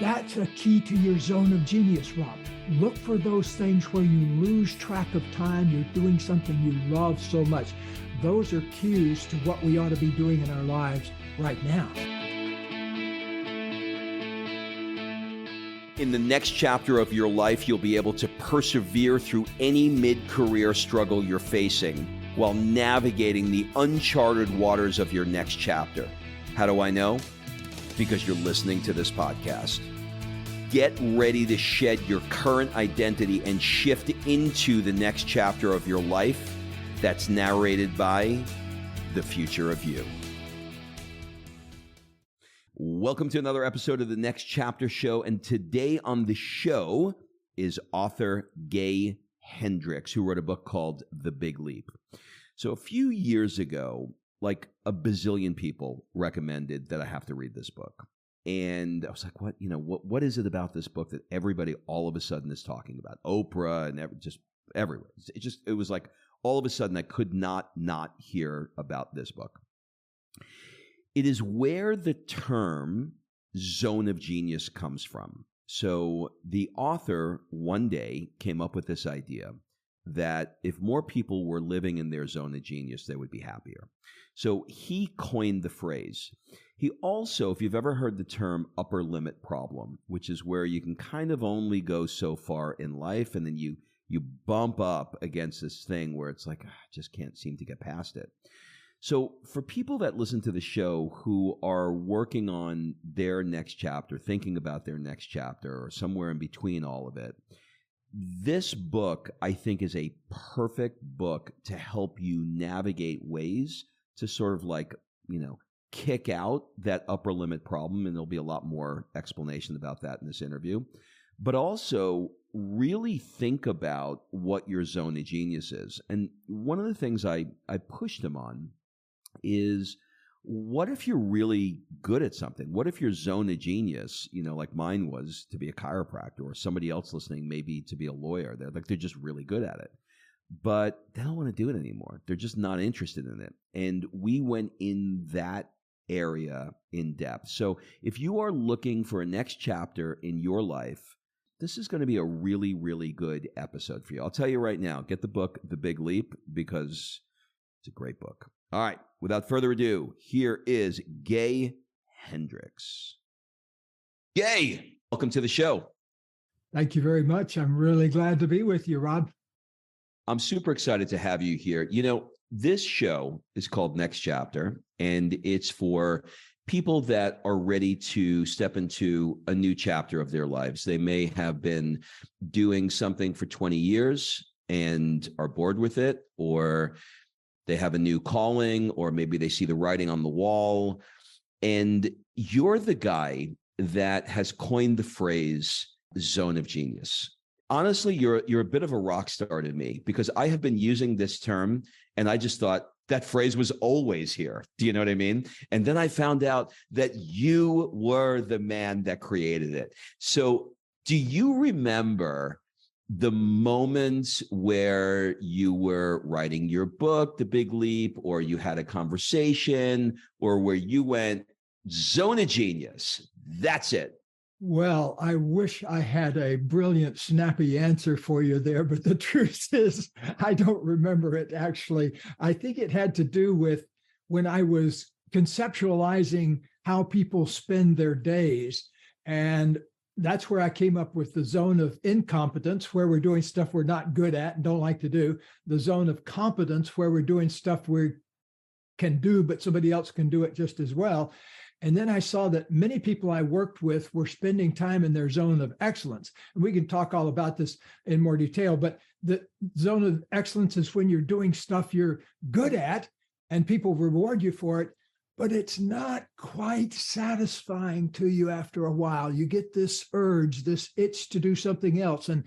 That's a key to your zone of genius, Rob. Look for those things where you lose track of time. You're doing something you love so much. Those are cues to what we ought to be doing in our lives right now. In the next chapter of your life, you'll be able to persevere through any mid-career struggle you're facing while navigating the uncharted waters of your next chapter. How do I know? Because you're listening to this podcast. Get ready to shed your current identity and shift into the next chapter of your life that's narrated by the future of you. Welcome to another episode of the Next Chapter Show. And today on the show is author Gay Hendricks, who wrote a book called The Big Leap. So a few years ago, like a bazillion people recommended that I have to read this book. And I was like, what is it about this book that everybody all of a sudden is talking about? Oprah and just everywhere. It was like all of a sudden I could not hear about this book. It is where the term zone of genius comes from. So the author one day came up with this idea that if more people were living in their zone of genius, they would be happier. So he coined the phrase. He also, if you've ever heard the term upper limit problem, which is where you can kind of only go so far in life, and then you bump up against this thing where it's like, I just can't seem to get past it. So for people that listen to the show who are working on their next chapter, thinking about their next chapter, or somewhere in between all of it, this book, I think, is a perfect book to help you navigate ways to sort of like, kick out that upper limit problem. And there'll be a lot more explanation about that in this interview. But also really think about what your zone of genius is. And one of the things I pushed him on is, what if you're really good at something? What if your zone of genius, like mine was to be a chiropractor, or somebody else listening maybe to be a lawyer? They're just really good at it, but they don't want to do it anymore. They're just not interested in it. And we went in that area in depth. So if you are looking for a next chapter in your life, this is going to be a really, really good episode for you. I'll tell you right now, get the book, The Big Leap, because it's a great book. All right, without further ado, here is Gay Hendricks. Gay, welcome to the show. Thank you very much. I'm really glad to be with you, Rob. I'm super excited to have you here. This show is called Next Chapter, and it's for people that are ready to step into a new chapter of their lives. They may have been doing something for 20 years and are bored with it, or they have a new calling, or maybe they see the writing on the wall. And you're the guy that has coined the phrase zone of genius. Honestly, you're a bit of a rock star to me, because I have been using this term and I just thought that phrase was always here. Do you know what I mean? And then I found out that you were the man that created it. So do you remember the moments where you were writing your book, The Big Leap, or you had a conversation, or where you went, zone of genius, that's it? Well, I wish I had a brilliant, snappy answer for you there, but the truth is, I don't remember it actually. I think it had to do with when I was conceptualizing how people spend their days. And that's where I came up with the zone of incompetence, where we're doing stuff we're not good at and don't like to do. The zone of competence, where we're doing stuff we can do, but somebody else can do it just as well. And then I saw that many people I worked with were spending time in their zone of excellence. And we can talk all about this in more detail, but the zone of excellence is when you're doing stuff you're good at and people reward you for it, but it's not quite satisfying to you after a while. You get this urge, this itch to do something else. And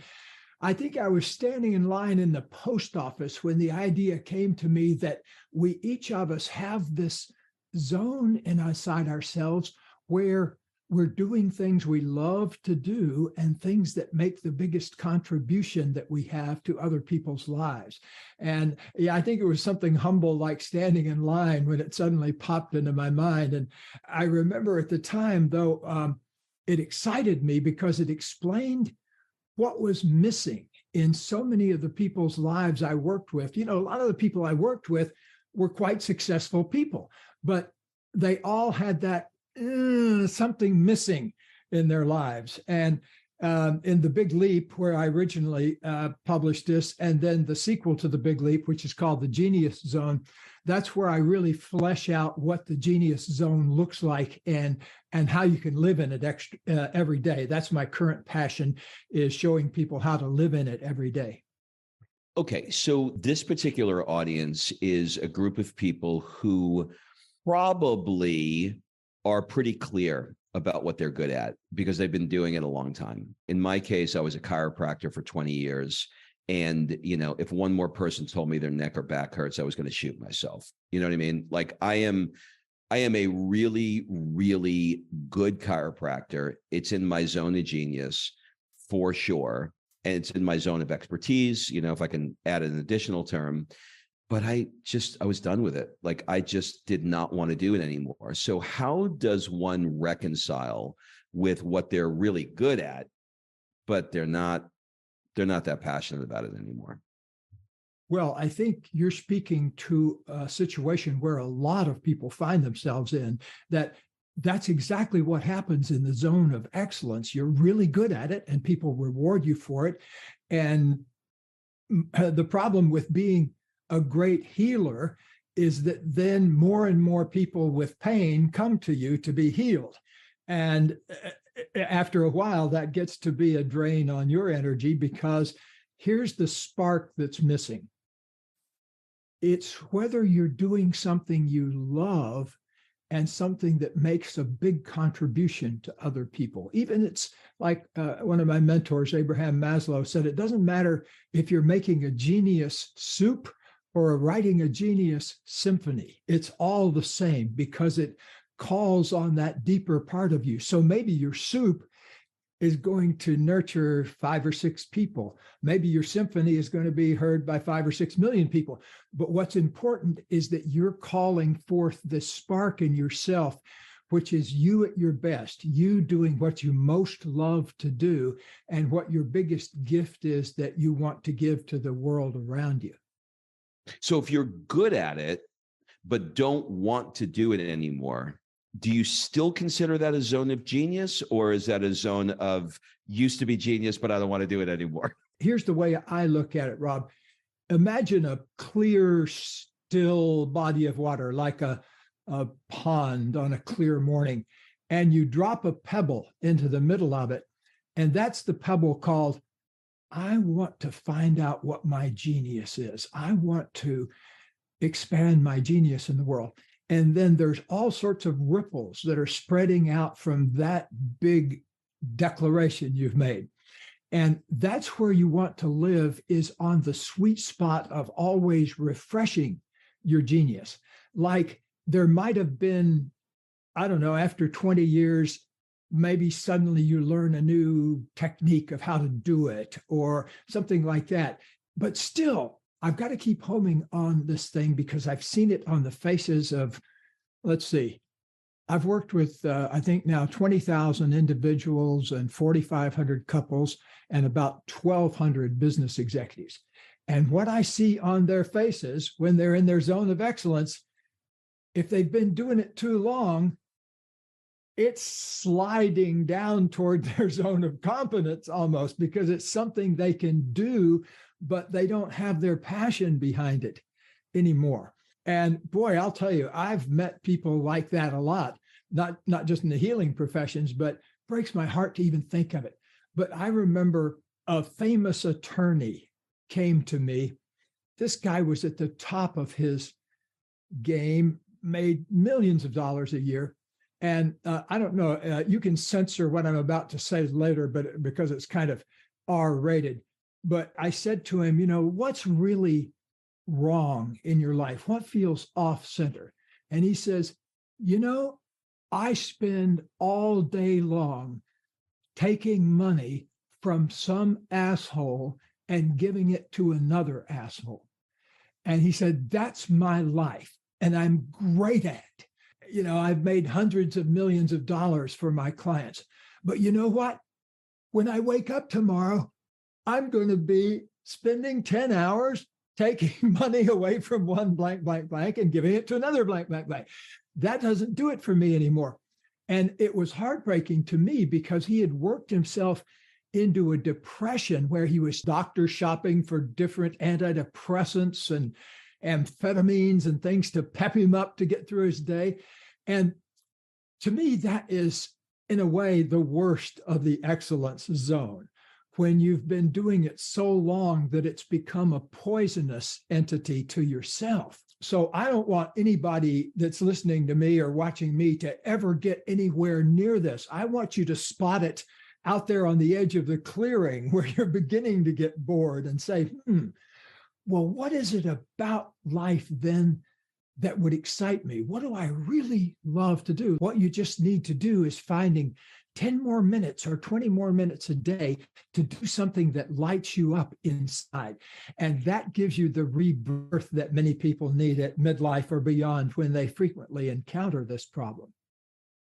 I think I was standing in line in the post office when the idea came to me that we, each of us, have this zone inside ourselves where we're doing things we love to do and things that make the biggest contribution that we have to other people's lives. And yeah, I think it was something humble like standing in line when it suddenly popped into my mind. And I remember at the time, though, it excited me because it explained what was missing in so many of the people's lives I worked with. A lot of the people I worked with were quite successful people, but they all had that something missing in their lives. And in The Big Leap, where I originally published this, and then the sequel to The Big Leap, which is called The Genius Zone, that's where I really flesh out what the genius zone looks like and how you can live in it every day. That's my current passion, is showing people how to live in it every day. Okay, so this particular audience is a group of people who probably are pretty clear about what they're good at because they've been doing it a long time. In my case, I was a chiropractor for 20 years. And, if one more person told me their neck or back hurts, I was going to shoot myself. You know what I mean? Like I am a really, really good chiropractor. It's in my zone of genius for sure. And it's in my zone of expertise, if I can add an additional term. But I was done with it. Like I just did not want to do it anymore. So how does one reconcile with what they're really good at, but they're not that passionate about it anymore? Well, I think you're speaking to a situation where a lot of people find themselves in. That's exactly what happens in the zone of excellence. You're really good at it and people reward you for it. And the problem with being a great healer is that then more and more people with pain come to you to be healed. And after a while, that gets to be a drain on your energy, because here's the spark that's missing. It's whether you're doing something you love and something that makes a big contribution to other people. Even it's like one of my mentors, Abraham Maslow, said, it doesn't matter if you're making a genius soup or writing a genius symphony. It's all the same because it calls on that deeper part of you. So maybe your soup is going to nurture 5 or 6 people. Maybe your symphony is going to be heard by 5 or 6 million people. But what's important is that you're calling forth this spark in yourself, which is you at your best, you doing what you most love to do, and what your biggest gift is that you want to give to the world around you. So if you're good at it, but don't want to do it anymore, do you still consider that a zone of genius, or is that a zone of used to be genius, but I don't want to do it anymore? Here's the way I look at it, Rob. Imagine a clear, still body of water, like a pond on a clear morning, and you drop a pebble into the middle of it. And that's the pebble called, I want to find out what my genius is. I want to expand my genius in the world. And then there's all sorts of ripples that are spreading out from that big declaration you've made. And that's where you want to live, is on the sweet spot of always refreshing your genius. Like there might have been, I don't know, after 20 years, maybe suddenly you learn a new technique of how to do it or something like that. But still, I've got to keep homing on this thing because I've seen it on the faces of, let's see, I've worked with, I think now 20,000 individuals and 4,500 couples and about 1,200 business executives. And what I see on their faces when they're in their zone of excellence, if they've been doing it too long, it's sliding down toward their zone of competence almost, because it's something they can do, but they don't have their passion behind it anymore. And boy, I'll tell you, I've met people like that a lot, not just in the healing professions, but breaks my heart to even think of it. But I remember a famous attorney came to me. This guy was at the top of his game, made millions of dollars a year. And I don't know, you can censor what I'm about to say later, but because it's kind of R-rated. But I said to him, what's really wrong in your life? What feels off center? And he says, I spend all day long taking money from some asshole and giving it to another asshole. And he said, that's my life. And I'm great at it. I've made hundreds of millions of dollars for my clients, But you know what? When I wake up tomorrow, I'm going to be spending 10 hours taking money away from one blank, blank, blank and giving it to another blank, blank, blank. That doesn't do it for me anymore. And it was heartbreaking to me because he had worked himself into a depression where he was doctor shopping for different antidepressants and amphetamines and things to pep him up to get through his day. And to me, that is, in a way, the worst of the excellence zone, when you've been doing it so long that it's become a poisonous entity to yourself. So I don't want anybody that's listening to me or watching me to ever get anywhere near this. I want you to spot it out there on the edge of the clearing where you're beginning to get bored and say, well, what is it about life then that would excite me? What do I really love to do? What you just need to do is finding 10 more minutes or 20 more minutes a day to do something that lights you up inside. And that gives you the rebirth that many people need at midlife or beyond when they frequently encounter this problem.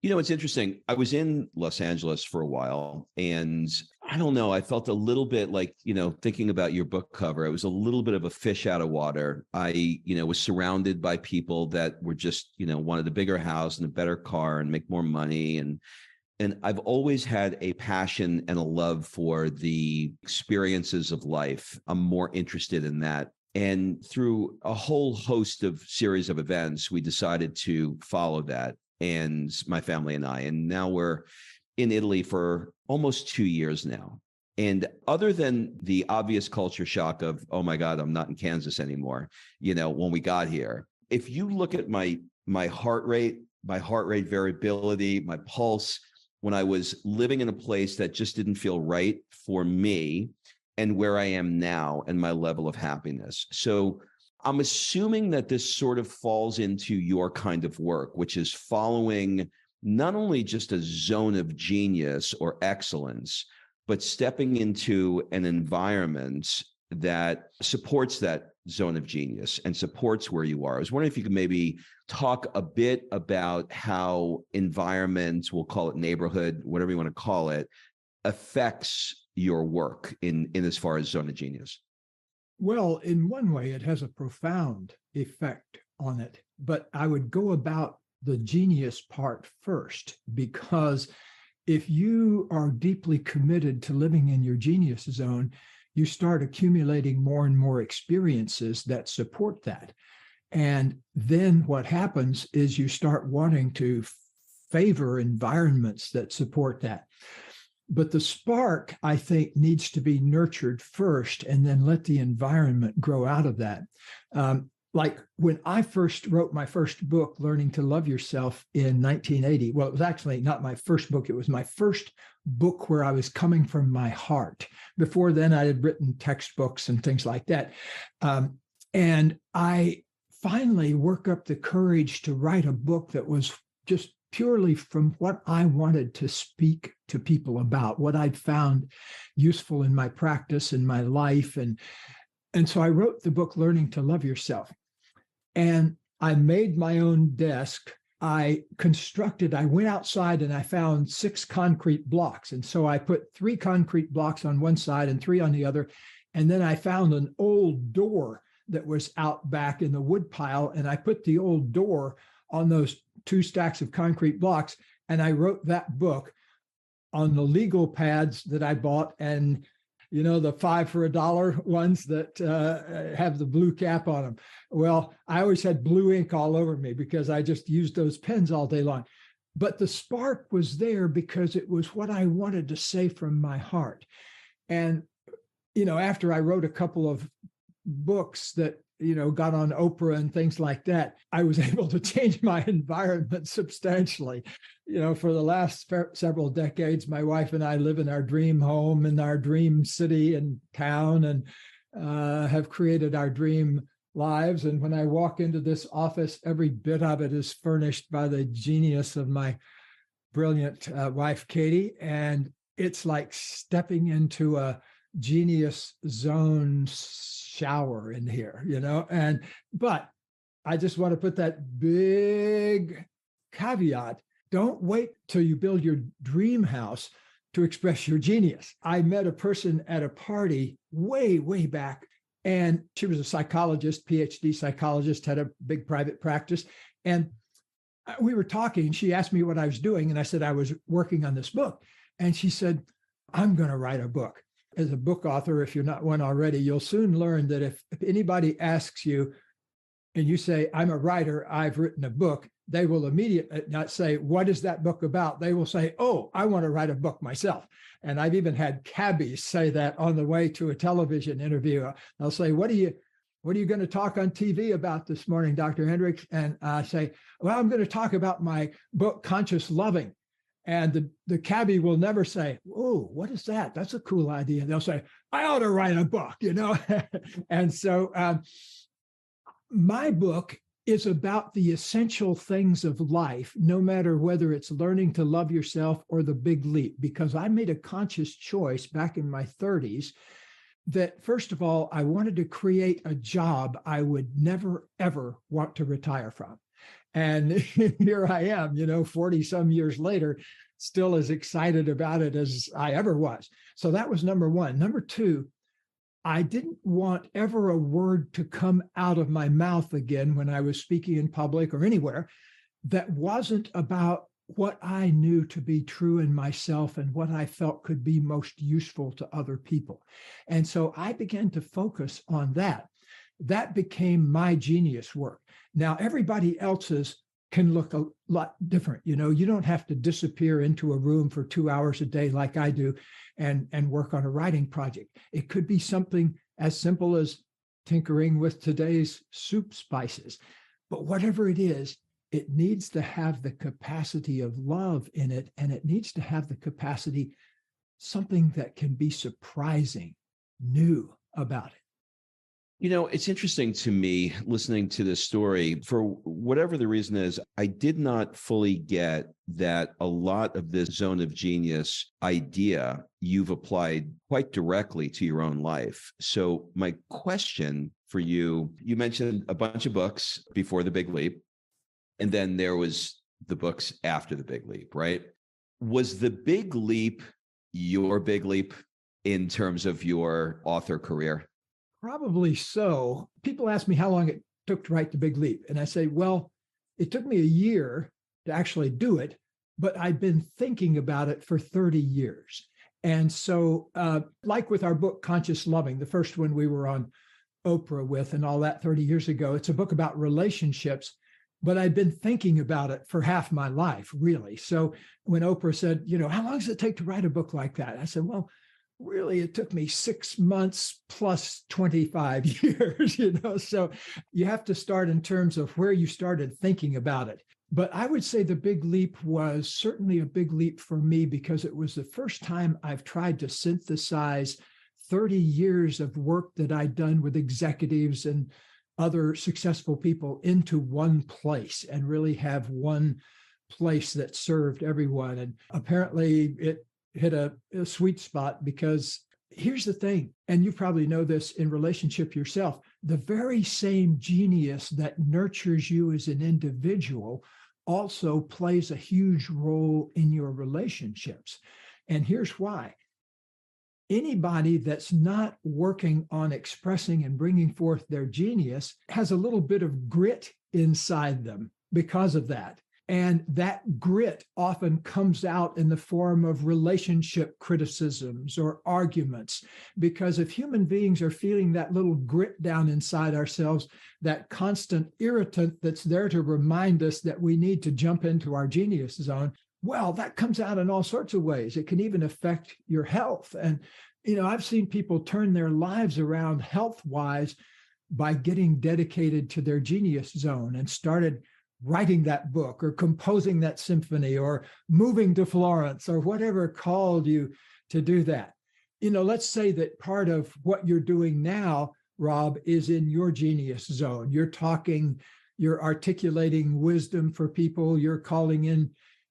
You know, it's interesting. I was in Los Angeles for a while, and I don't know, I felt a little bit like, thinking about your book cover, it was a little bit of a fish out of water. I, was surrounded by people that were just, wanted a bigger house and a better car and make more money. And I've always had a passion and a love for the experiences of life. I'm more interested in that. And through a whole host of series of events, we decided to follow that. And my family and I, and now we're in Italy for almost 2 years now. And other than the obvious culture shock of, oh my God, I'm not in Kansas anymore, when we got here, if you look at my heart rate variability, my pulse, when I was living in a place that just didn't feel right for me, and where I am now and my level of happiness. So I'm assuming that this sort of falls into your kind of work, which is following not only just a zone of genius or excellence, but stepping into an environment that supports that zone of genius and supports where you are. I was wondering if you could maybe talk a bit about how environment, we'll call it neighborhood, whatever you want to call it, affects your work in as far as zone of genius. Well, in one way, it has a profound effect on it, but I would go about the genius part first, because if you are deeply committed to living in your genius zone, you start accumulating more and more experiences that support that. And then what happens is you start wanting to favor environments that support that. But the spark, I think, needs to be nurtured first and then let the environment grow out of that. Like when I first wrote my first book, Learning to Love Yourself, in 1980, well, it was actually not my first book. It was my first book where I was coming from my heart. Before then, I had written textbooks and things like that. And I finally worked up the courage to write a book that was just purely from what I wanted to speak to people about, what I'd found useful in my practice, in my life. And so I wrote the book, Learning to Love Yourself. And I made my own desk. I went outside and I found 6 concrete blocks. And so I put 3 concrete blocks on one side and 3 on the other. And then I found an old door that was out back in the wood pile. And I put the old door on those 2 stacks of concrete blocks. And I wrote that book on the legal pads that I bought, and the 5 for $1 ones that have the blue cap on them. Well, I always had blue ink all over me because I just used those pens all day long. But the spark was there because it was what I wanted to say from my heart. And, after I wrote a couple of books that got on Oprah and things like that, I was able to change my environment substantially. For the last several decades, my wife and I live in our dream home, in our dream city and town, and have created our dream lives. And when I walk into this office, every bit of it is furnished by the genius of my brilliant wife, Katie. And it's like stepping into a genius zone shower in here, but I just want to put that big caveat Don't wait till you build your dream house to express your genius. I met a person at a party way, way back, and she was a psychologist, PhD psychologist, had a big private practice. And we were talking. She asked me what I was doing, and I said I was working on this book. And she said, I'm going to write a book. As a book author, if you're not one already, you'll soon learn that if anybody asks you and you say, I'm a writer, I've written a book, they will immediately not say, what is that book about? They will say, oh, I want to write a book myself. And I've even had cabbies say that on the way to a television interview. They'll say, what are you going to talk on TV about this morning, Dr. Hendricks? And I say, well, I'm going to talk about my book, Conscious Loving. And the cabbie will never say, oh, what is that? That's a cool idea. They'll say, I ought to write a book, And so my book is about the essential things of life, no matter whether it's learning to love yourself or the big leap, because I made a conscious choice back in my 30s that, first of all, I wanted to create a job I would never, ever want to retire from. And here I am, 40 some years later, still as excited about it as I ever was. So that was number one. Number two, I didn't want ever a word to come out of my mouth again when I was speaking in public or anywhere that wasn't about what I knew to be true in myself and what I felt could be most useful to other people. And so I began to focus on that. That became my genius work. Now, everybody else's can look a lot different. You don't have to disappear into a room for 2 hours a day like I do and work on a writing project. It could be something as simple as tinkering with today's soup spices. But whatever it is, it needs to have the capacity of love in it, and it needs to have the capacity, something that can be surprising, new about it. It's interesting to me listening to this story. For whatever the reason is, I did not fully get that a lot of this zone of genius idea you've applied quite directly to your own life. So my question for you mentioned a bunch of books before The Big Leap, and then there was the books after The Big Leap, right? Was The Big Leap your big leap in terms of your author career? Probably so. People ask me how long it took to write The Big Leap. And I say, well, it took me a year to actually do it, but I've been thinking about it for 30 years. And so like with our book, Conscious Loving, the first one we were on Oprah with and all that 30 years ago, it's a book about relationships, but I'd been thinking about it for half my life, really. So when Oprah said, how long does it take to write a book like that? I said, well, really, it took me 6 months plus 25 years, So you have to start in terms of where you started thinking about it. But I would say The Big Leap was certainly a big leap for me because it was the first time I've tried to synthesize 30 years of work that I'd done with executives and other successful people into one place and really have one place that served everyone. And apparently it hit a sweet spot, because here's the thing, and you probably know this in relationship yourself, the very same genius that nurtures you as an individual also plays a huge role in your relationships. And here's why. Anybody that's not working on expressing and bringing forth their genius has a little bit of grit inside them because of that. And that grit often comes out in the form of relationship criticisms or arguments, because if human beings are feeling that little grit down inside ourselves, that constant irritant that's there to remind us that we need to jump into our genius zone, well, that comes out in all sorts of ways. It can even affect your health. And, I've seen people turn their lives around health-wise by getting dedicated to their genius zone and started writing that book or composing that symphony or moving to Florence or whatever called you to do that. Let's say that part of what you're doing now, Rob, is in your genius zone. You're articulating wisdom for people, you're calling in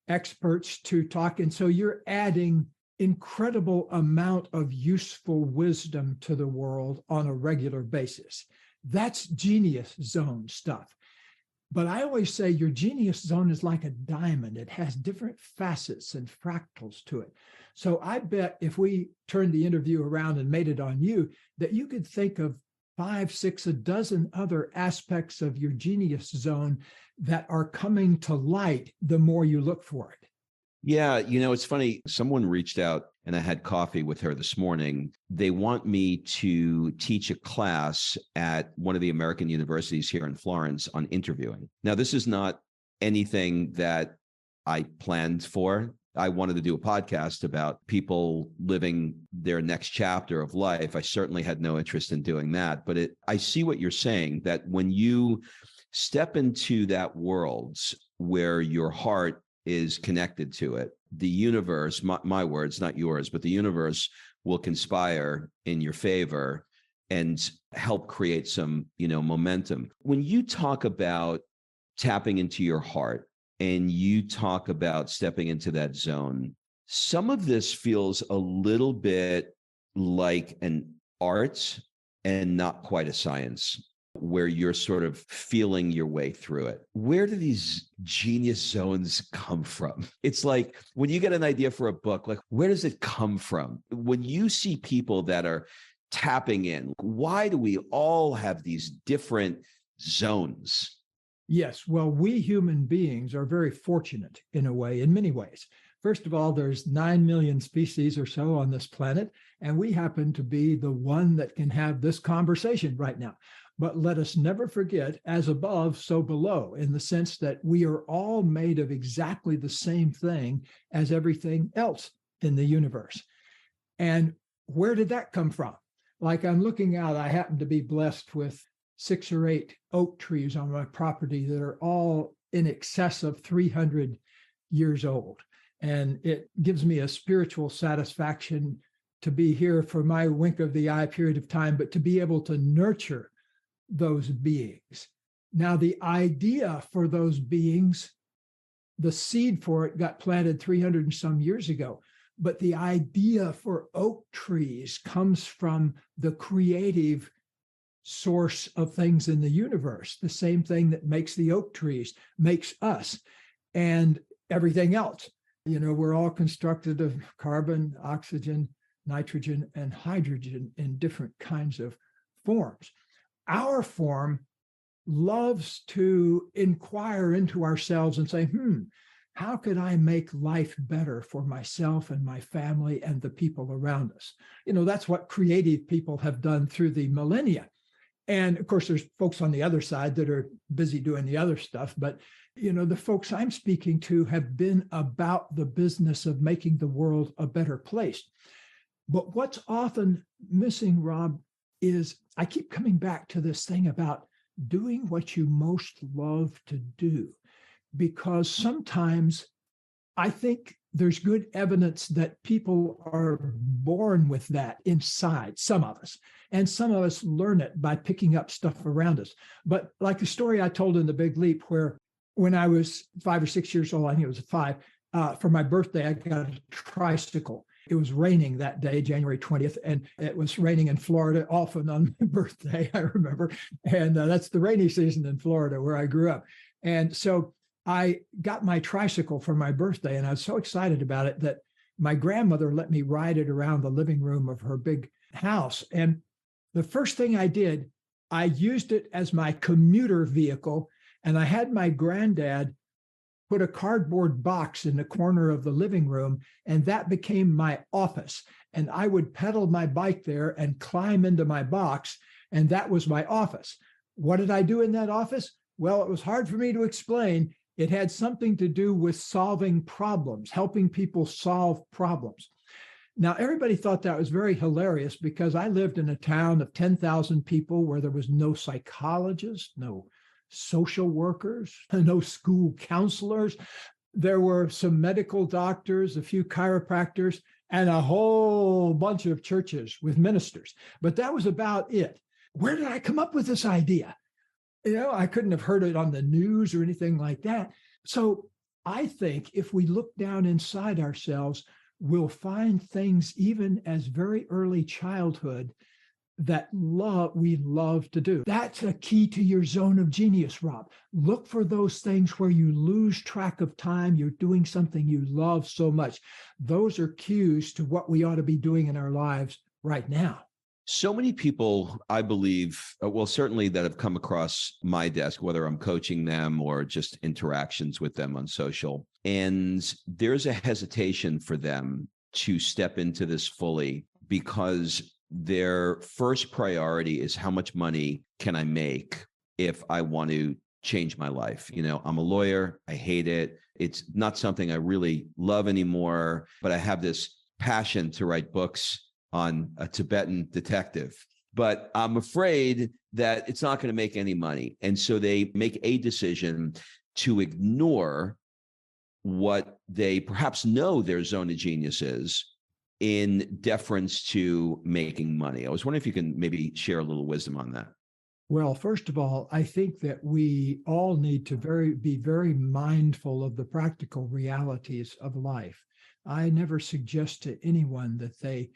experts to talk. And so you're adding incredible amount of useful wisdom to the world on a regular basis. That's genius zone stuff. But I always say your genius zone is like a diamond. It has different facets and fractals to it. So I bet if we turned the interview around and made it on you, that you could think of 5, 6, a dozen other aspects of your genius zone that are coming to light the more you look for it. Yeah, it's funny. Someone reached out and I had coffee with her this morning. They want me to teach a class at one of the American universities here in Florence on interviewing. Now, this is not anything that I planned for. I wanted to do a podcast about people living their next chapter of life. I certainly had no interest in doing that. But I see what you're saying, that when you step into that world where your heart is connected to it, the universe, my words, not yours, but the universe will conspire in your favor and help create some, momentum. When you talk about tapping into your heart and you talk about stepping into that zone, some of this feels a little bit like an art and not quite a science, where you're sort of feeling your way through it. Where do these genius zones come from? It's like when you get an idea for a book, like where does it come from? When you see people that are tapping in, why do we all have these different zones? Yes, well, we human beings are very fortunate in a way, in many ways. First of all, there's 9 million species or so on this planet, and we happen to be the one that can have this conversation right now. But let us never forget, as above, so below, in the sense that we are all made of exactly the same thing as everything else in the universe. And where did that come from? Like I'm looking out, I happen to be blessed with 6 or 8 oak trees on my property that are all in excess of 300 years old. And it gives me a spiritual satisfaction to be here for my wink of the eye period of time, but to be able to nurture those beings. Now, the idea for those beings, the seed for it got planted 300 and some years ago, but the idea for oak trees comes from the creative source of things in the universe. The same thing that makes the oak trees makes us and everything else. We're all constructed of carbon, oxygen, nitrogen, and hydrogen in different kinds of forms. Our form loves to inquire into ourselves and say, how could I make life better for myself and my family and the people around us? That's what creative people have done through the millennia. And of course, there's folks on the other side that are busy doing the other stuff. But, the folks I'm speaking to have been about the business of making the world a better place. But what's often missing, Rob, is I keep coming back to this thing about doing what you most love to do, because sometimes I think there's good evidence that people are born with that inside, some of us, and some of us learn it by picking up stuff around us. But like the story I told in The Big Leap, where when I was 5 or 6 years old, I think it was 5, for my birthday, I got a tricycle. It was raining that day, January 20th, and it was raining in Florida often on my birthday, I remember. And that's the rainy season in Florida where I grew up. And so I got my tricycle for my birthday, and I was so excited about it that my grandmother let me ride it around the living room of her big house. And the first thing I did, I used it as my commuter vehicle, and I had my granddad put a cardboard box in the corner of the living room, and that became my office. And I would pedal my bike there and climb into my box, and that was my office. What did I do in that office? Well, it was hard for me to explain. It had something to do with solving problems, helping people solve problems. Now, everybody thought that was very hilarious because I lived in a town of 10,000 people where there was no psychologist, no social workers, no school counselors. There were some medical doctors, a few chiropractors, and a whole bunch of churches with ministers. But that was about it. Where did I come up with this idea? I couldn't have heard it on the news or anything like that. So I think if we look down inside ourselves, we'll find things even as very early childhood that we love to do. That's a key to your zone of genius, Rob. Look for those things where you lose track of time. You're doing something you love so much. Those are cues to what we ought to be doing in our lives right now. So many people, I believe, well, certainly that have come across my desk, whether I'm coaching them or just interactions with them on social, and there's a hesitation for them to step into this fully because their first priority is how much money can I make if I want to change my life? I'm a lawyer. I hate it. It's not something I really love anymore, but I have this passion to write books on a Tibetan detective, but I'm afraid that it's not going to make any money. And so they make a decision to ignore what they perhaps know their zone of genius is in deference to making money. I was wondering if you can maybe share a little wisdom on that. Well, first of all, I think that we all need to be very mindful of the practical realities of life. I never suggest to anyone that they,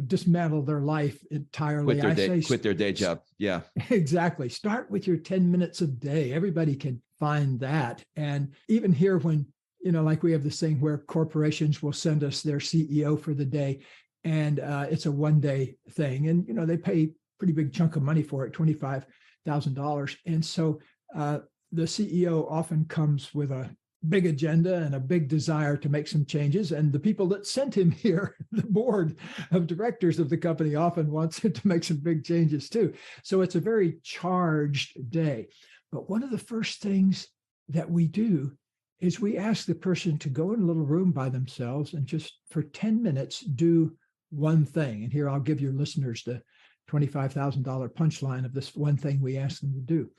dismantle their life entirely. Quit their day job. Yeah, exactly. Start with your 10 minutes a day. Everybody can find that. And even here, when, like we have this thing where corporations will send us their CEO for the day, and it's a one-day thing. And, they pay pretty big chunk of money for it, $25,000. And so the CEO often comes with a big agenda and a big desire to make some changes. And the people that sent him here, the board of directors of the company, often wants him to make some big changes too. So it's a very charged day. But one of the first things that we do is we ask the person to go in a little room by themselves and just for 10 minutes do one thing. And here I'll give your listeners the $25,000 punchline of this one thing we ask them to do.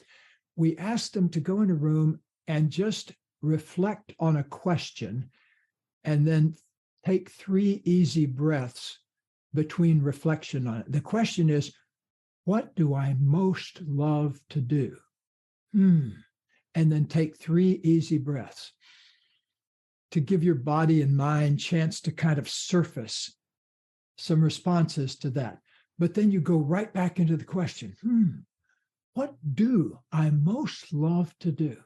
We ask them to go in a room and just reflect on a question and then take 3 easy breaths between reflection on it. The question is, what do I most love to do? And then take 3 easy breaths to give your body and mind chance to kind of surface some responses to that. But then you go right back into the question, what do I most love to do?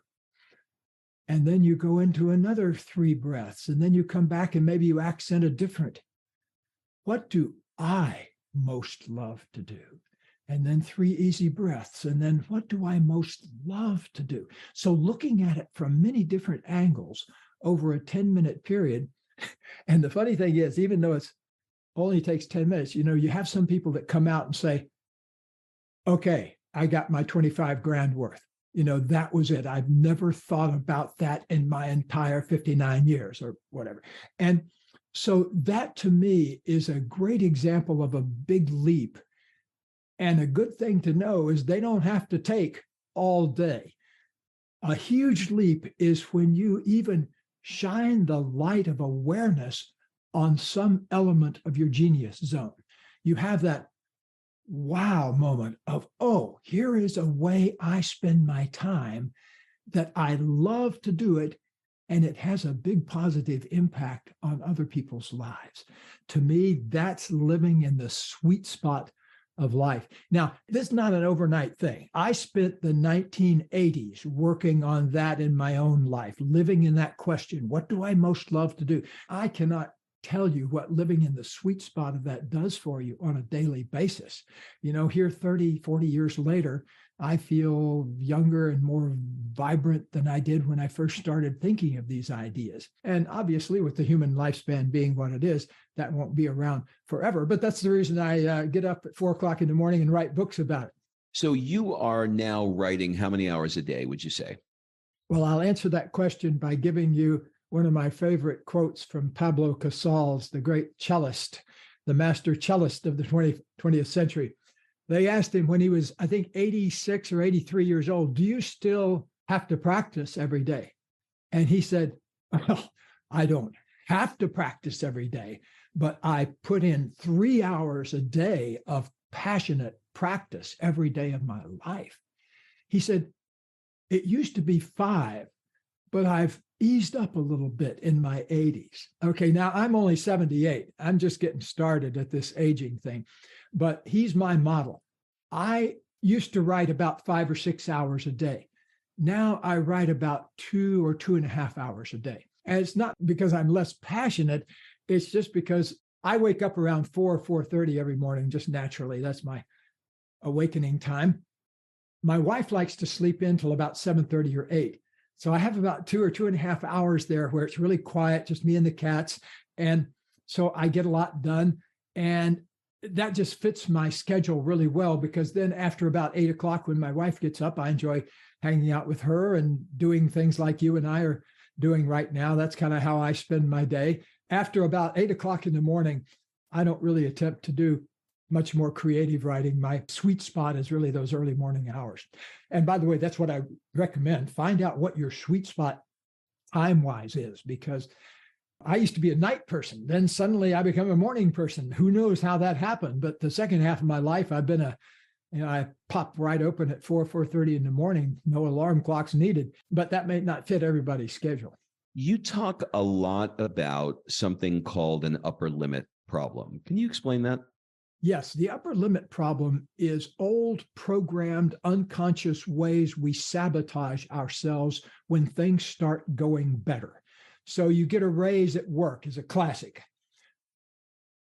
And then you go into another 3 breaths, and then you come back and maybe you accent a different, what do I most love to do? And then 3 easy breaths. And then what do I most love to do? So looking at it from many different angles over a 10-minute period. And the funny thing is, even though it's only takes 10 minutes, you have some people that come out and say, okay, I got my 25 grand worth. That was it. I've never thought about that in my entire 59 years or whatever. And so that to me is a great example of a big leap. And a good thing to know is they don't have to take all day. A huge leap is when you even shine the light of awareness on some element of your genius zone. You have that wow moment of, oh, here is a way I spend my time that I love to do it, and it has a big positive impact on other people's lives. To me, that's living in the sweet spot of life. Now, this is not an overnight thing. I spent the 1980s working on that in my own life, living in that question, what do I most love to do? I cannot tell you what living in the sweet spot of that does for you on a daily basis. Here 30, 40 years later, I feel younger and more vibrant than I did when I first started thinking of these ideas. And obviously, with the human lifespan being what it is, that won't be around forever. But that's the reason I get up at 4 o'clock in the morning and write books about it. So you are now writing how many hours a day, would you say? Well, I'll answer that question by giving you one of my favorite quotes from Pablo Casals, the great cellist, the master cellist of the 20th century. They asked him when he was, I think, 86 or 83 years old, do you still have to practice every day? And he said, well, I don't have to practice every day, but I put in 3 hours a day of passionate practice every day of my life. He said, it used to be 5, but I've eased up a little bit in my 80s. Okay, now I'm only 78. I'm just getting started at this aging thing. but he's my model. I used to write about 5 or 6 hours a day. Now I write about 2 or 2.5 hours a day. And it's not because I'm less passionate. It's just because I wake up around 4:30 every morning, just naturally. That's my awakening time. My wife likes to sleep in till about 7:30 or 8. So I have about 2 or 2.5 hours there where it's really quiet, just me and the cats. And so I get a lot done. And that just fits my schedule really well, because then after about 8 o'clock, when my wife gets up, I enjoy hanging out with her and doing things like you and I are doing right now. That's kind of how I spend my day. After about 8 o'clock in the morning, I don't really attempt to do much more creative writing. My sweet spot is really those early morning hours. And by the way, that's what I recommend. Find out what your sweet spot time-wise is, because I used to be a night person. Then suddenly I become a morning person. Who knows how that happened? But the second half of my life, I've been I pop right open at 4:30 in the morning, no alarm clocks needed, but that may not fit everybody's schedule. You talk a lot about something called an upper limit problem. Can you explain that? Yes, the upper limit problem is old, programmed, unconscious ways we sabotage ourselves when things start going better. So you get a raise at work is a classic.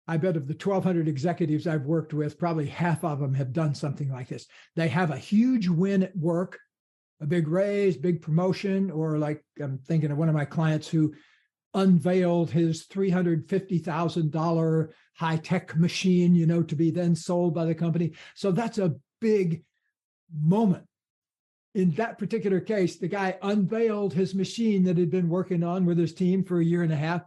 I bet of the 1,200 executives I've worked with, probably half of them have done something like this. They have a huge win at work, a big raise, big promotion, or like I'm thinking of one of my clients who unveiled his $350,000 high-tech machine, to be then sold by the company. So that's a big moment. In that particular case, the guy unveiled his machine that he'd been working on with his team for a year and a half,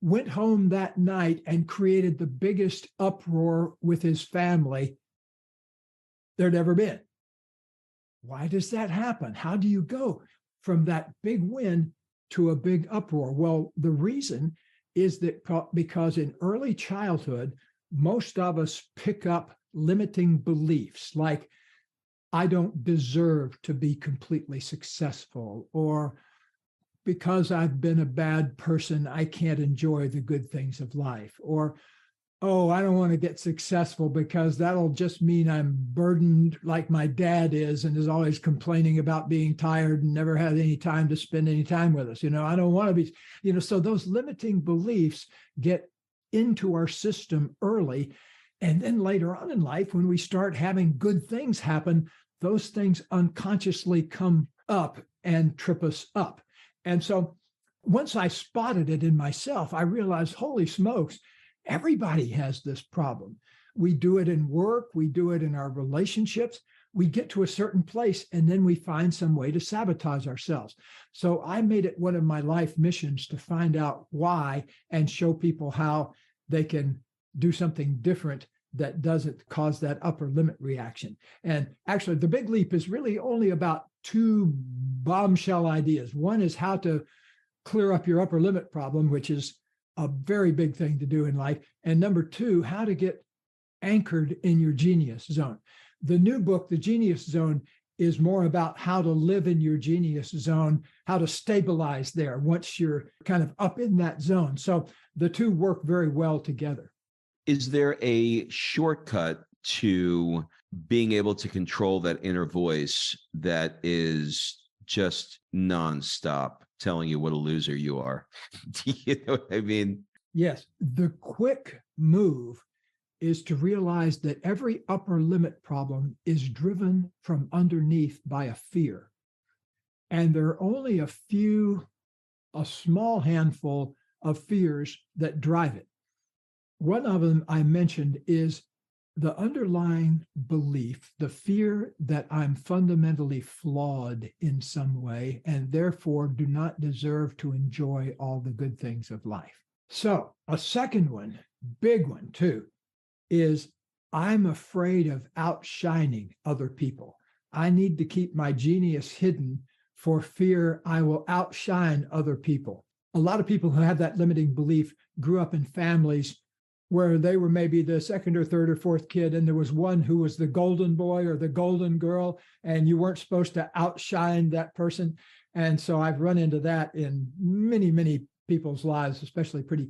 went home that night and created the biggest uproar with his family there'd ever been. Why does that happen? How do you go from that big win to a big uproar? Well, the reason is that because in early childhood, most of us pick up limiting beliefs like, I don't deserve to be completely successful, or because I've been a bad person, I can't enjoy the good things of life, or, oh, I don't want to get successful because that'll just mean I'm burdened like my dad is and is always complaining about being tired and never had any time to spend any time with us. I don't want to be, so those limiting beliefs get into our system early. And then later on in life, when we start having good things happen, those things unconsciously come up and trip us up. And so once I spotted it in myself, I realized, holy smokes, everybody has this problem. We do it in work. We do it in our relationships. We get to a certain place and then we find some way to sabotage ourselves. So I made it one of my life missions to find out why and show people how they can do something different that doesn't cause that upper limit reaction. And actually, the big leap is really only about 2 bombshell ideas. One is how to clear up your upper limit problem, which is a very big thing to do in life. And number 2, how to get anchored in your genius zone. The new book, The Genius Zone, is more about how to live in your genius zone, how to stabilize there once you're kind of up in that zone. So the two work very well together. Is there a shortcut to being able to control that inner voice that is just nonstop telling you what a loser you are? You know what I mean? Yes. The quick move is to realize that every upper limit problem is driven from underneath by a fear. And there are only a small handful of fears that drive it. One of them I mentioned is the underlying belief, the fear that I'm fundamentally flawed in some way and therefore do not deserve to enjoy all the good things of life. So a second one, big one too, is I'm afraid of outshining other people. I need to keep my genius hidden for fear I will outshine other people. A lot of people who have that limiting belief grew up in families where they were maybe the second or third or fourth kid, and there was one who was the golden boy or the golden girl, and you weren't supposed to outshine that person. And so I've run into that in many, many people's lives, especially pretty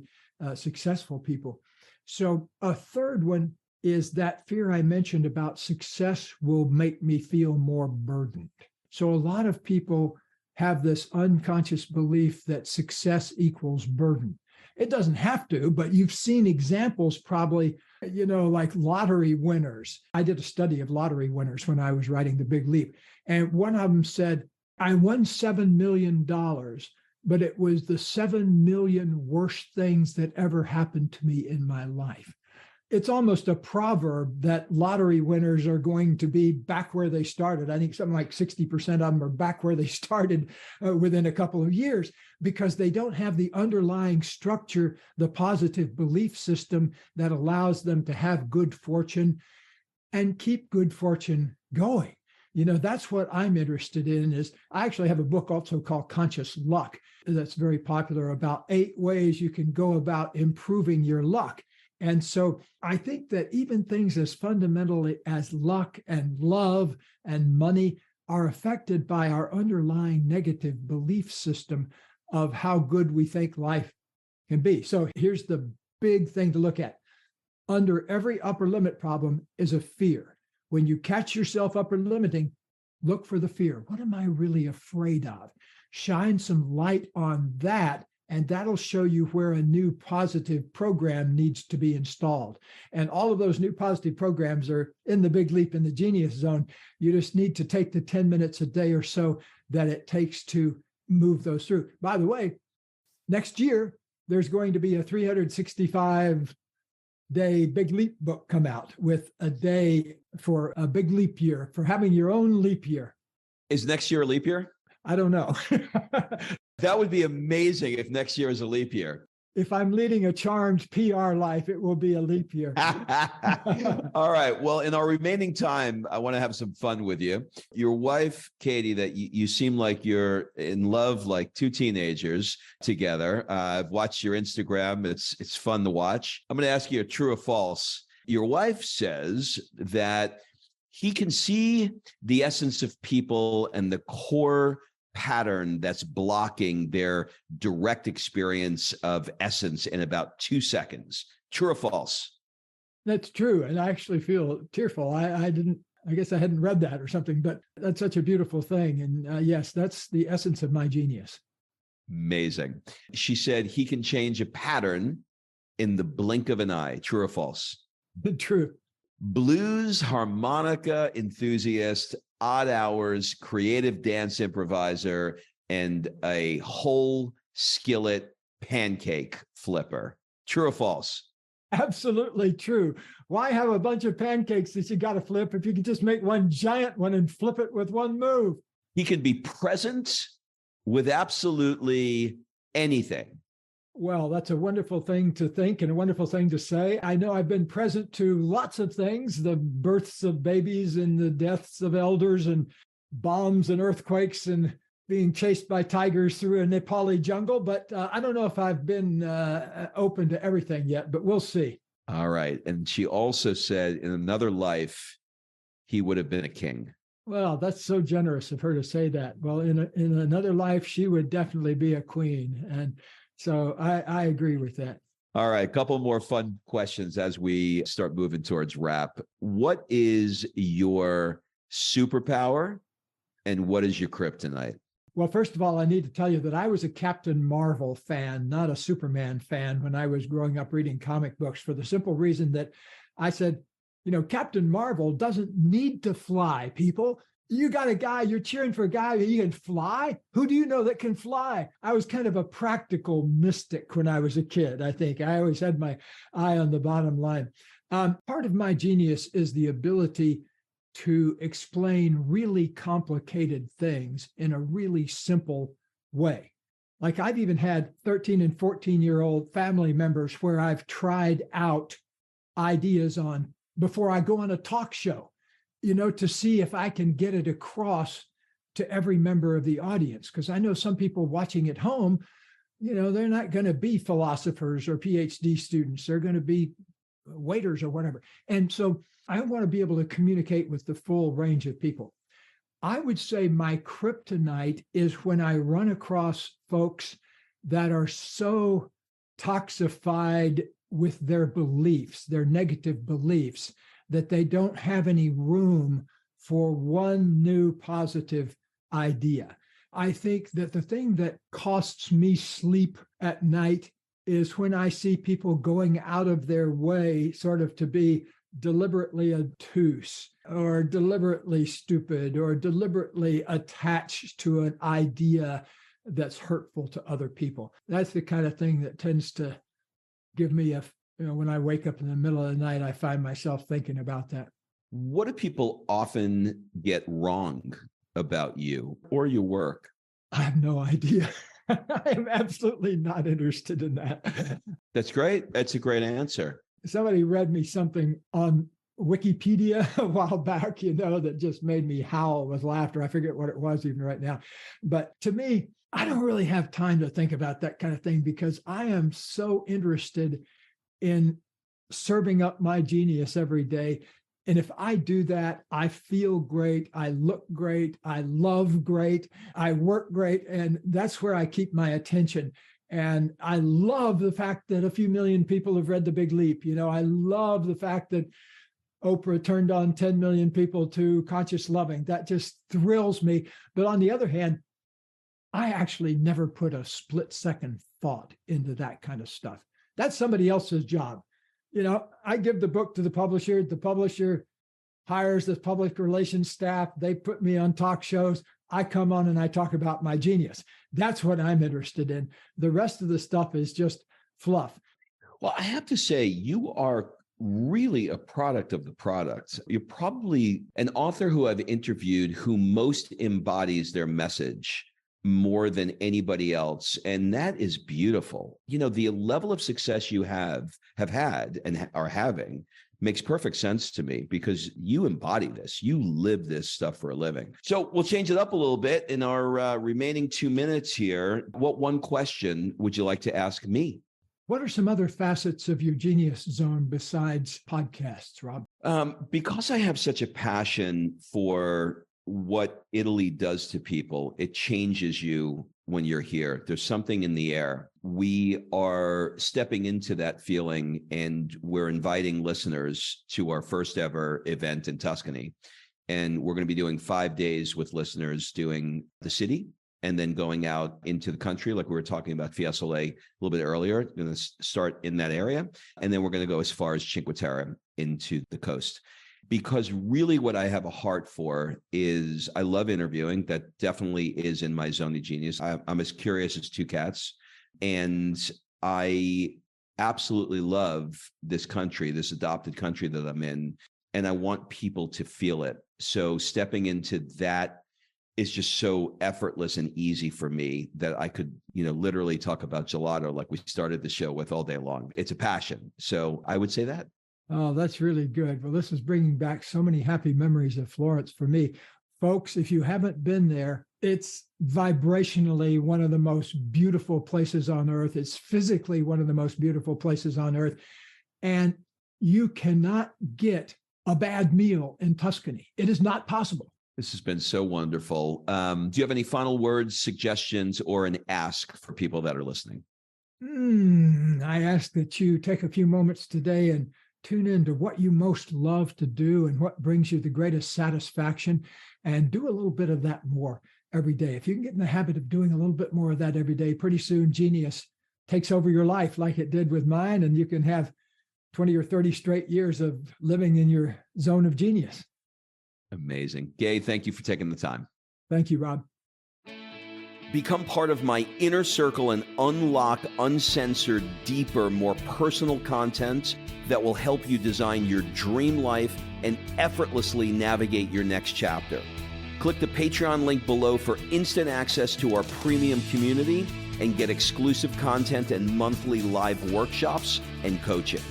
successful people. So a third one is that fear I mentioned about success will make me feel more burdened. So a lot of people have this unconscious belief that success equals burden. It doesn't have to, but you've seen examples probably, like lottery winners. I did a study of lottery winners when I was writing The Big Leap. And one of them said, I won $7 million, but it was the 7 million worst things that ever happened to me in my life. It's almost a proverb that lottery winners are going to be back where they started. I think something like 60% of them are back where they started within a couple of years, because they don't have the underlying structure, the positive belief system that allows them to have good fortune and keep good fortune going. That's what I'm interested in. Is I actually have a book also called Conscious Luck that's very popular, about 8 ways you can go about improving your luck. And so I think that even things as fundamentally as luck and love and money are affected by our underlying negative belief system of how good we think life can be. So here's the big thing to look at. Under every upper limit problem is a fear. When you catch yourself upper limiting, look for the fear. What am I really afraid of? Shine some light on that, and that'll show you where a new positive program needs to be installed. And all of those new positive programs are in the Big Leap, in the Genius Zone. You just need to take the 10 minutes a day or so that it takes to move those through. By the way, next year, there's going to be a 365-day Big Leap book come out with a day for a big leap year, for having your own leap year. Is next year a leap year? I don't know. That would be amazing if next year is a leap year. If I'm leading a charmed PR life, it will be a leap year. All right. Well, in our remaining time, I want to have some fun with you. Your wife, Katie, that you seem like you're in love like 2 teenagers together. I've watched your Instagram. It's fun to watch. I'm going to ask you a true or false. Your wife says that he can see the essence of people and the core pattern that's blocking their direct experience of essence in about 2 seconds. True or false? That's true. And I actually feel tearful. I guess I hadn't read that or something, but that's such a beautiful thing. And yes, that's the essence of my genius. Amazing. She said he can change a pattern in the blink of an eye. True or false? True. Blues harmonica enthusiast, odd hours, creative dance improviser, and a whole skillet pancake flipper. True or false? Absolutely true. Why have a bunch of pancakes that you got to flip if you can just make one giant one and flip it with one move? He can be present with absolutely anything. Well, that's a wonderful thing to think and a wonderful thing to say. I know I've been present to lots of things, the births of babies and the deaths of elders and bombs and earthquakes and being chased by tigers through a Nepali jungle. But I don't know if I've been open to everything yet, but we'll see. All right. And she also said in another life, he would have been a king. Well, that's so generous of her to say that. Well, in another life, she would definitely be a queen. And so I agree with that. All right. A couple more fun questions as we start moving towards wrap. What is your superpower and what is your kryptonite? Well, first of all, I need to tell you that I was a Captain Marvel fan, not a Superman fan, when I was growing up reading comic books, for the simple reason that I said, Captain Marvel doesn't need to fly, people. You got a guy, you're cheering for a guy who can fly? Who do you know that can fly? I was kind of a practical mystic when I was a kid, I think. I always had my eye on the bottom line. Part of my genius is the ability to explain really complicated things in a really simple way. Like I've even had 13 and 14-year-old family members where I've tried out ideas on before I go on a talk show, to see if I can get it across to every member of the audience. Because I know some people watching at home, they're not going to be philosophers or PhD students. They're going to be waiters or whatever. And so I want to be able to communicate with the full range of people. I would say my kryptonite is when I run across folks that are so toxified with their beliefs, their negative beliefs, that they don't have any room for one new positive idea. I think that the thing that costs me sleep at night is when I see people going out of their way sort of to be deliberately obtuse or deliberately stupid or deliberately attached to an idea that's hurtful to other people. That's the kind of thing that tends to give me when I wake up in the middle of the night, I find myself thinking about that. What do people often get wrong about you or your work? I have no idea. I am absolutely not interested in that. That's great. That's a great answer. Somebody read me something on Wikipedia a while back, that just made me howl with laughter. I forget what it was even right now. But to me, I don't really have time to think about that kind of thing because I am so interested in serving up my genius every day. And if I do that, I feel great, I look great, I love great, I work great, and that's where I keep my attention. And I love the fact that a few million people have read The Big Leap. I love the fact that Oprah turned on 10 million people to conscious loving. That just thrills me. But on the other hand, I actually never put a split-second thought into that kind of stuff. That's somebody else's job. I give the book to the publisher hires the public relations staff. They put me on talk shows. I come on and I talk about my genius. That's what I'm interested in. The rest of the stuff is just fluff. Well, I have to say, you are really a product of the product. You're probably an author who I've interviewed who most embodies their message more than anybody else. And that is beautiful. The level of success you have had and are having makes perfect sense to me because you embody this. You live this stuff for a living. So we'll change it up a little bit in our remaining 2 minutes here. What one question would you like to ask me? What are some other facets of your genius zone besides podcasts, Rob? Because I have such a passion for what Italy does to people, it changes you when you're here. There's something in the air. We are stepping into that feeling, and we're inviting listeners to our first ever event in Tuscany. And we're going to be doing 5 days with listeners doing the city and then going out into the country, like we were talking about Fiesole a little bit earlier. We're going to start in that area. And then we're going to go as far as Cinque Terre into the coast. Because really what I have a heart for is I love interviewing. That definitely is in my zone of genius. I'm as curious as two cats. And I absolutely love this country, this adopted country that I'm in. And I want people to feel it. So stepping into that is just so effortless and easy for me that I could, literally talk about gelato like we started the show with all day long. It's a passion. So I would say that. Oh, that's really good. Well, this is bringing back so many happy memories of Florence for me. Folks, if you haven't been there, it's vibrationally one of the most beautiful places on earth. It's physically one of the most beautiful places on earth. And you cannot get a bad meal in Tuscany. It is not possible. This has been so wonderful. Do you have any final words, suggestions, or an ask for people that are listening? I ask that you take a few moments today and tune into what you most love to do and what brings you the greatest satisfaction, and do a little bit of that more every day. If you can get in the habit of doing a little bit more of that every day, pretty soon genius takes over your life like it did with mine, and you can have 20 or 30 straight years of living in your zone of genius. Amazing. Gay, thank you for taking the time. Thank you, Rob. Become part of my inner circle and unlock uncensored, deeper, more personal content that will help you design your dream life and effortlessly navigate your next chapter. Click the Patreon link below for instant access to our premium community and get exclusive content and monthly live workshops and coaching.